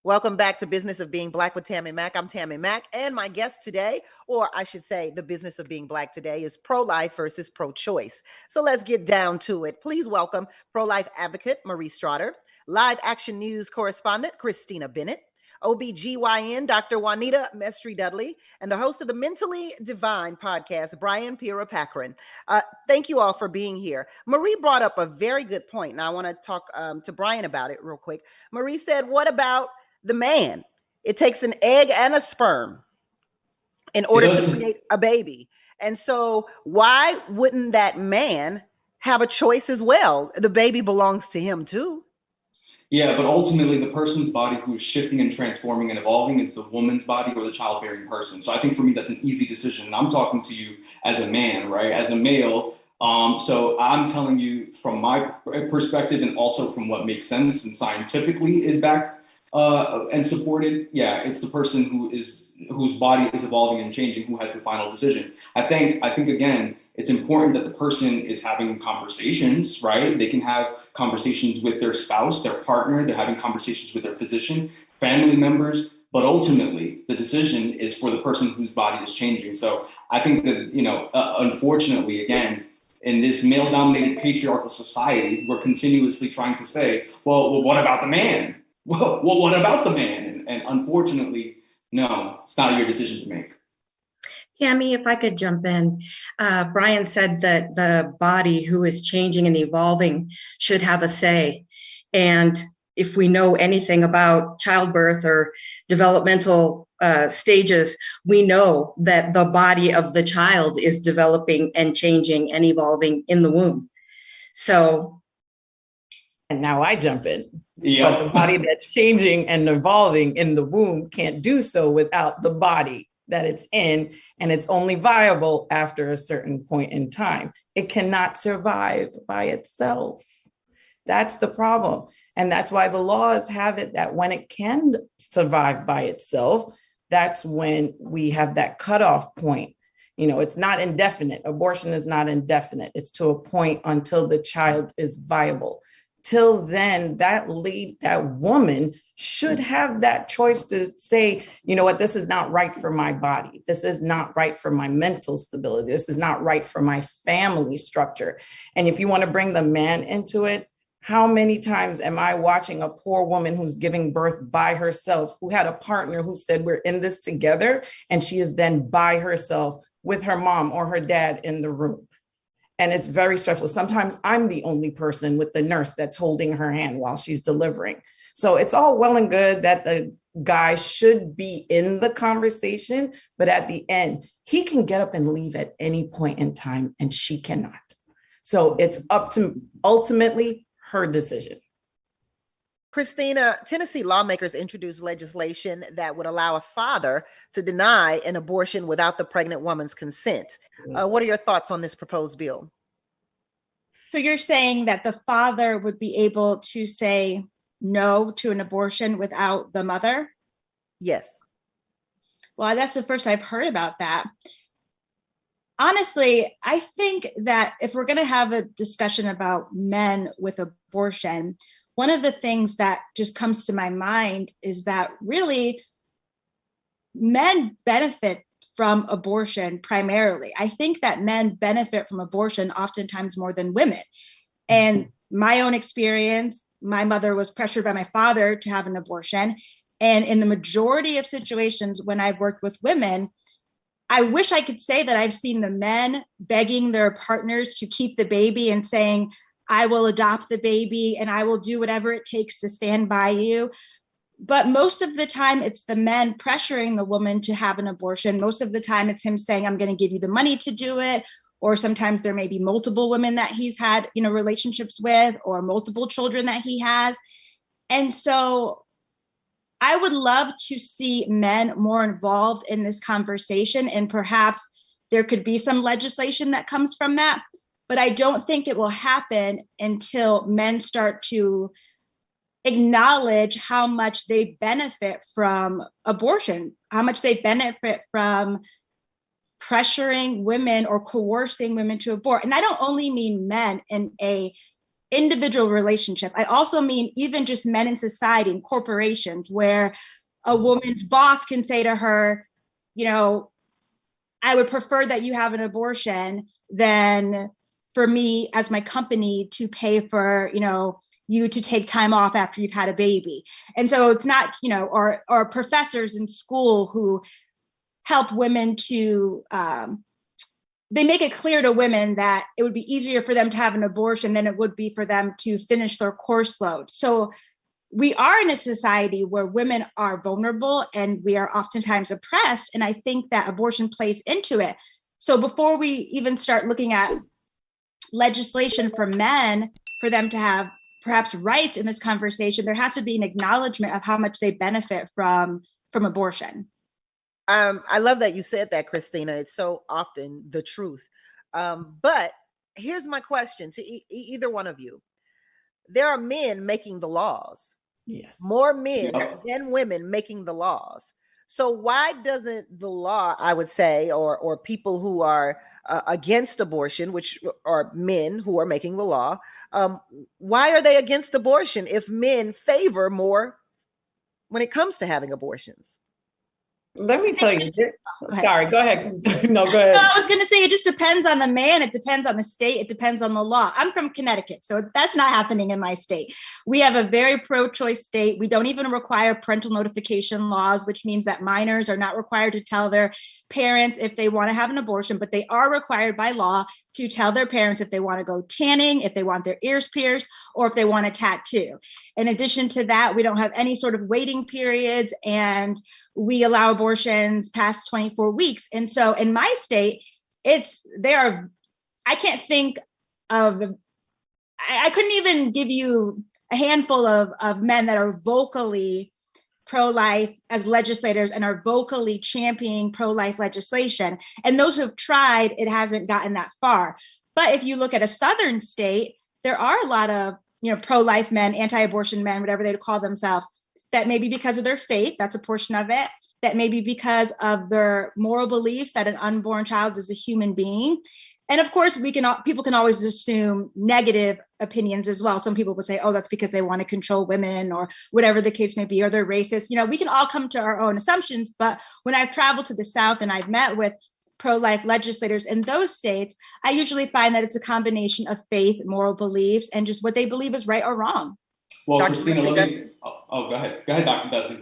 Welcome back to Business of Being Black with Tammi Mack. I'm Tammi Mack, and my guest today, or I should say the business of being Black today, is pro-life versus pro-choice. So let's get down to it. Please welcome pro-life advocate Marie Strotter, live action news correspondent Christina Bennett, OBGYN Dr. Juanita Mestry Dudley, and the host of the Mentally Divine podcast, Brian Pira Packrin. Thank you all for being here. Marie brought up a very good point, and I want to talk to Brian about it real quick. Marie said, what about the man? It takes an egg and a sperm in order to create a baby. And so why wouldn't that man have a choice as well? The baby belongs to him too. Yeah, but ultimately the person's body who is shifting and transforming and evolving is the woman's body or the childbearing person. So I think for me, that's an easy decision. And I'm talking to you as a man, right? As a male. So I'm telling you from my perspective and also from what makes sense and scientifically is backed and supported. Yeah, it's the person whose body is evolving and changing who has the final decision. I think again, it's important that the person is having conversations, right? They can have conversations with their spouse, their partner, they're having conversations with their physician, family members, but ultimately the decision is for the person whose body is changing. So I think that, unfortunately, again, in this male-dominated patriarchal society, we're continuously trying to say, well, what about the man? Well, what about the man? And unfortunately, no, it's not your decision to make. Tammi, if I could jump in. Brian said that the body who is changing and evolving should have a say. And if we know anything about childbirth or developmental stages, we know that the body of the child is developing and changing and evolving in the womb. So, and now I jump in. Yeah. But the body that's changing and evolving in the womb can't do so without the body that it's in, and it's only viable after a certain point in time. It cannot survive by itself. That's the problem. And that's why the laws have it that when it can survive by itself, that's when we have that cutoff point. It's not indefinite. Abortion is not indefinite. It's to a point until the child is viable. Till then, that woman should have that choice to say, you know what, this is not right for my body. This is not right for my mental stability. This is not right for my family structure. And if you want to bring the man into it, how many times am I watching a poor woman who's giving birth by herself, who had a partner who said, we're in this together, and she is then by herself with her mom or her dad in the room. And it's very stressful. Sometimes I'm the only person with the nurse that's holding her hand while she's delivering. So it's all well and good that the guy should be in the conversation, but at the end, he can get up and leave at any point in time and she cannot. So it's up to ultimately her decision. Christina, Tennessee lawmakers introduced legislation that would allow a father to deny an abortion without the pregnant woman's consent. What are your thoughts on this proposed bill? So you're saying that the father would be able to say no to an abortion without the mother? Yes. Well, that's the first I've heard about that. Honestly, I think that if we're going to have a discussion about men with abortion, one of the things that just comes to my mind is that really men benefit from abortion primarily. I think that men benefit from abortion oftentimes more than women. And my own experience, my mother was pressured by my father to have an abortion. And in the majority of situations when I've worked with women, I wish I could say that I've seen the men begging their partners to keep the baby and saying, I will adopt the baby and I will do whatever it takes to stand by you. But most of the time, it's the men pressuring the woman to have an abortion. Most of the time, it's him saying, I'm going to give you the money to do it. Or sometimes there may be multiple women that he's had, relationships with, or multiple children that he has. And so I would love to see men more involved in this conversation, and perhaps there could be some legislation that comes from that. But I don't think it will happen until men start to acknowledge how much they benefit from abortion, how much they benefit from pressuring women or coercing women to abort. And I don't only mean men in a individual relationship. I also mean even just men in society and corporations, where a woman's boss can say to her, you know, I would prefer that you have an abortion than for me as my company to pay for, you know, you to take time off after you've had a baby. And so it's not, you know, or professors in school who help women to, they make it clear to women that it would be easier for them to have an abortion than it would be for them to finish their course load. So we are in a society where women are vulnerable and we are oftentimes oppressed. And I think that abortion plays into it. So before we even start looking at legislation for men, for them to have perhaps rights in this conversation, there has to be an acknowledgement of how much they benefit from abortion. I love that you said that, Christina. It's so often the truth. But here's my question to either one of you. There are men making the laws. Yes. More men than women making the laws. So why doesn't the law, I would say, or people who are against abortion, which are men who are making the law, why are they against abortion if men favor more when it comes to having abortions? Let me tell you. Sorry, go ahead. No, go ahead. No, I was going to say it just depends on the man. It depends on the state. It depends on the law. I'm from Connecticut, so that's not happening in my state. We have a very pro-choice state. We don't even require parental notification laws, which means that minors are not required to tell their parents if they want to have an abortion, but they are required by law to tell their parents if they want to go tanning, if they want their ears pierced, or if they want a tattoo. In addition to that, we don't have any sort of waiting periods, and we allow abortions past 24 weeks. And so in my state, I can't think of, I couldn't even give you a handful of men that are vocally pro-life as legislators and are vocally championing pro-life legislation. And those who have tried, it hasn't gotten that far. But if you look at a Southern state, there are a lot of, you know, pro-life men, anti-abortion men, whatever they call themselves, that maybe because of their faith, that's a portion of it, that maybe because of their moral beliefs that an unborn child is a human being. And of course, people can always assume negative opinions as well. Some people would say, oh, that's because they want to control women or whatever the case may be, or they're racist. You know, we can all come to our own assumptions. But when I've traveled to the South and I've met with pro-life legislators in those states, I usually find that it's a combination of faith, moral beliefs, and just what they believe is right or wrong. Well, Dr. Christina, go ahead. Go ahead, Dr. Dudley.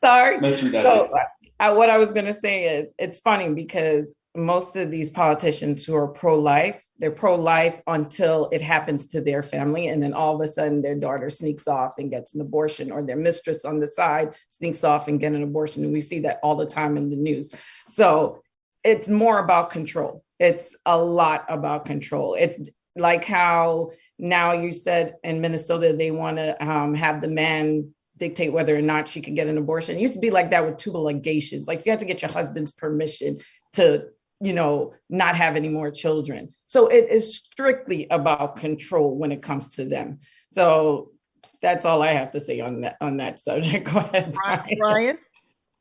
Sorry. Let's read that. So, what I was going to say is it's funny because most of these politicians who are pro-life, they're pro-life until it happens to their family. And then all of a sudden their daughter sneaks off and gets an abortion, or their mistress on the side sneaks off and gets an abortion. And we see that all the time in the news. So it's more about control. It's a lot about control. It's like how now you said in Minnesota, they want to have the man dictate whether or not she can get an abortion. It used to be like that with tubal ligations. Like you had to get your husband's permission to, you know, not have any more children. So it is strictly about control when it comes to them. So that's all I have to say on that subject. Go ahead, Brian.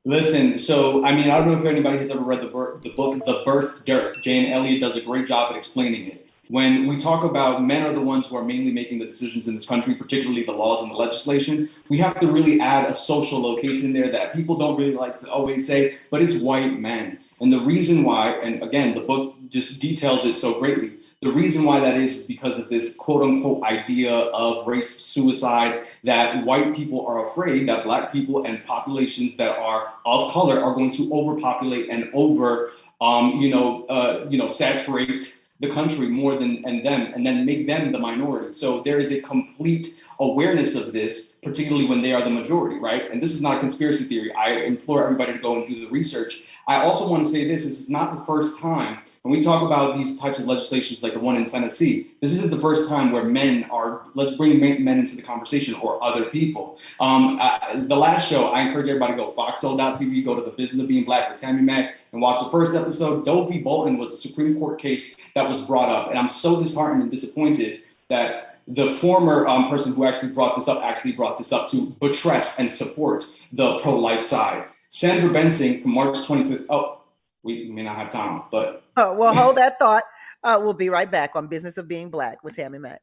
Listen, so I mean, I don't know if anybody has ever read the book, The Birth Dearth. Jane Elliott does a great job at explaining it. When we talk about men are the ones who are mainly making the decisions in this country, particularly the laws and the legislation, we have to really add a social location there that people don't really like to always say, but it's white men. And the reason why, and again, the book just details it so greatly, the reason why that is because of this quote unquote idea of race suicide, that white people are afraid that black people and populations that are of color are going to overpopulate and saturate the country more than them, and then make them the minority. So there is a complete awareness of this, particularly when they are the majority, right? And this is not a conspiracy theory. I implore everybody to go and do the research. I also want to say this is not the first time when we talk about these types of legislations like the one in Tennessee, this isn't the first time where let's bring men into the conversation, or other people. The last show, I encourage everybody to go FOXSOUL.tv, go to The Business of Being Black with Tammi Mack, and watch the first episode. Doe v. Bolton was a Supreme Court case that was brought up. And I'm so disheartened and disappointed that the former person who actually brought this up to buttress and support the pro-life side. Sandra Bensing from March 25th. Oh, we may not have time, but. Well, hold that thought. We'll be right back on Business of Being Black with Tammi Mack.